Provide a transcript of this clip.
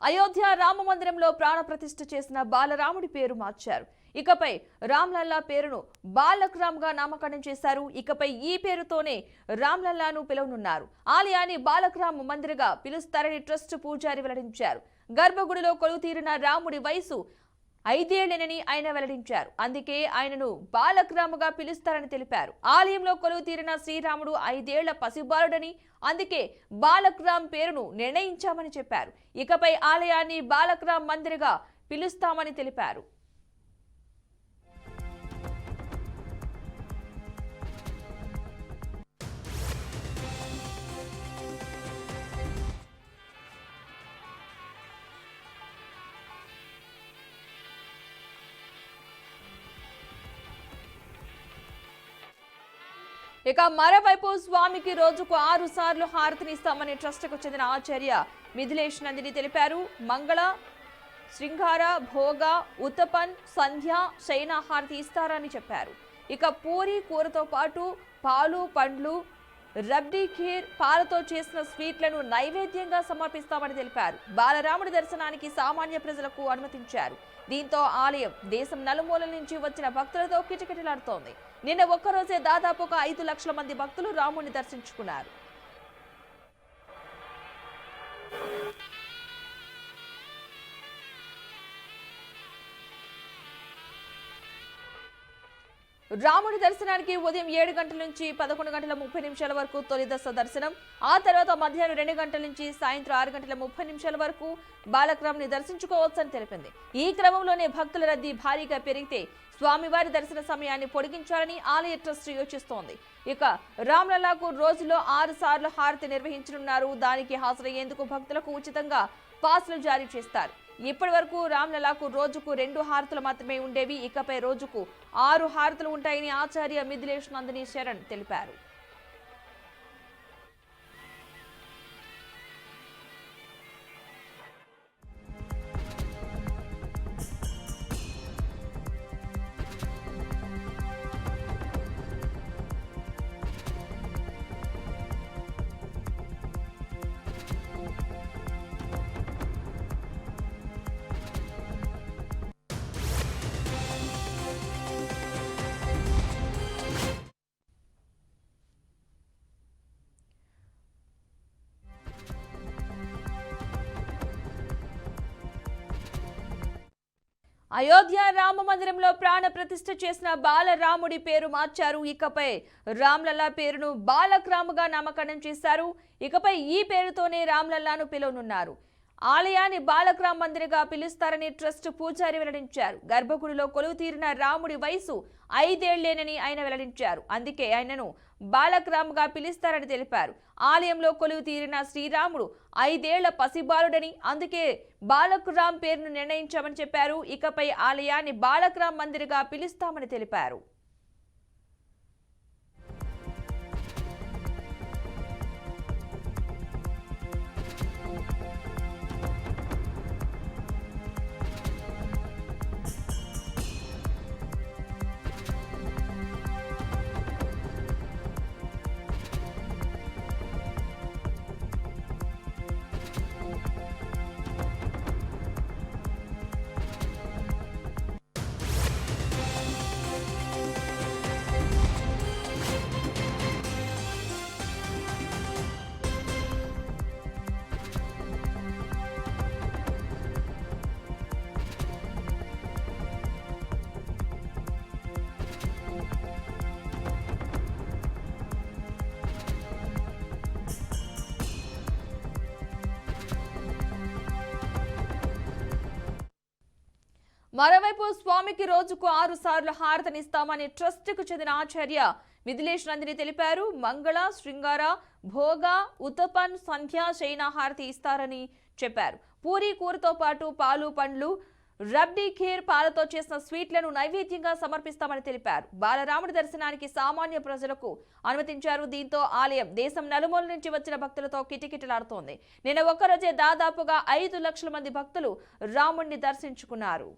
అయోధ్య రామ మందిరంలో ప్రాణప్రతిష్ఠ చేసిన బాలరాముడి పేరు మార్చారు. ఇకపై రామ్లల్లా పేరును బాలక్ రామ్ గా నామకరణం చేశారు. ఇకపై ఈ పేరుతోనే రామ్లల్లాను పిలవనున్నారు. ఆలయాన్ని బాలక్ రామ్ మందిర్గా పిలుస్తారని ట్రస్ట్ పూజారి వెల్లడించారు. గర్భగుడిలో కొలువుతీరిన రాముడి వయసు 5 ఏళ్లేనని ఆయన వెల్లడించారు. అందుకే ఆయనను బాలక్ రామ్గా పిలుస్తారని తెలిపారు. ఆలయంలో కొలువుతీరిన శ్రీరాముడు 5 ఏళ్ల పసిబాలుడని, అందుకే బాలక్ రామ్ పేరును నిర్ణయించామని చెప్పారు. ఇకపై ఆలయాన్ని బాలక్ రామ్ మందిర్గా పిలుస్తామని తెలిపారు. ఇక మరోవైపు స్వామికి రోజుకు 6 సార్లు హారతినిస్తామని ట్రస్ట్కు చెందిన ఆచార్య మిథిలేష్ నందిని తెలిపారు. మంగళ, శృంగార, భోగ, ఉతపన్, సంధ్య, శయన హారతి ఇస్తారని చెప్పారు. ఇక పూరి కూరతో పాటు పాలు, పండ్లు, రబ్డీ ఖీర్, పాలతో చేసిన స్వీట్లను నైవేద్యంగా సమర్పిస్తామని తెలిపారు. బాలరాముడి దర్శనానికి సామాన్య ప్రజలకు అనుమతించారు. దీంతో ఆలయం దేశం నలుమూలల నుంచి వచ్చిన భక్తులతో కిటకిటలాడుతోంది. నిన్న ఒక్కరోజే దాదాపుగా 5 లక్షల మంది భక్తులు రాముడిని దర్శించుకున్నారు. రాముడి దర్శనానికి ఉదయం 7 గంటల నుంచి 11 గంటల 30 నిమిషాల వరకు తొలి దశ దర్శనం. ఆ తర్వాత మధ్యాహ్నం 2 గంటల నుంచి సాయంత్రం 6 గంటల 30 నిమిషాల వరకు బాలక్ రామ్ ని దర్శించుకోవచ్చని తెలిపింది. ఈ క్రమంలోనే భక్తుల రద్దీ భారీగా పెరిగితే స్వామివారి దర్శన సమయాన్ని పొడిగించాలని ఆలయ ట్రస్ట్ యోచిస్తోంది. ఇక రామ్లల్లాకు రోజులో 6 సార్లు హారతి నిర్వహించనున్నారు. దానికి హాజరయ్యేందుకు భక్తులకు ఉచితంగా పాస్లు జారీ చేస్తారు. ఇప్పటి వరకు రామ్లల్లాకు రోజుకు 2 హారతులు మాత్రమే ఉండేవి. ఇకపై రోజుకు 6 హారతులు ఉంటాయని ఆచార్య మిథిలేష్ నందిని శరణ్ తెలిపారు. అయోధ్య రామ మందిరంలో ప్రాణ ప్రతిష్ఠ చేసిన బాలరాముడి పేరు మార్చారు. ఇకపై రామ్లల్లా పేరును బాలక్ రామ్గా నామకరణం చేశారు. ఇకపై ఈ పేరుతోనే రామ్లల్లాను పిలవనున్నారు. ఆలయాన్ని బాలక్ రామ్ మందిర్గా పిలుస్తారని ట్రస్ట్ పూజారి వెల్లడించారు. గర్భగుడిలో కొలువుతీరిన రాముడి వయసు 5 ఏళ్లేనని ఆయన వెల్లడించారు. అందుకే ఆయనను బాలక్ రామ్ గా పిలుస్తారని తెలిపారు. ఆలయంలో కొలువు తీరిన శ్రీరాముడు 5 ఏళ్ల పసిబాలుడని, అందుకే బాలక్ రామ్ పేరును నిర్ణయించామని చెప్పారు. ఇకపై ఆలయాన్ని బాలక్ రామ్ మందిర్గా పిలుస్తామని తెలిపారు. మరోవైపు స్వామికి రోజుకు 6 సార్లు హారతినిస్తామని ట్రస్ట్కు చెందిన ఆచార్య మిథిలేష్ నందిని తెలిపారు. మంగళ, శృంగార, భోగ, ఉతపన్, సంధ్య, శయన హారతి ఇస్తారని చెప్పారు. పూరి కూరతో పాటు పాలు, పండ్లు, రబ్డీ ఖీర్, పాలతో చేసిన స్వీట్లను నైవేద్యంగా సమర్పిస్తామని తెలిపారు. బాలరాముడి దర్శనానికి సామాన్య ప్రజలకు అనుమతించారు. దీంతో ఆలయం దేశం నలుమూల నుంచి వచ్చిన భక్తులతో కిటకిటలాడుతోంది. నిన్న ఒక్కరోజే దాదాపుగా 5 లక్షల మంది భక్తులు రాముడిని దర్శించుకున్నారు.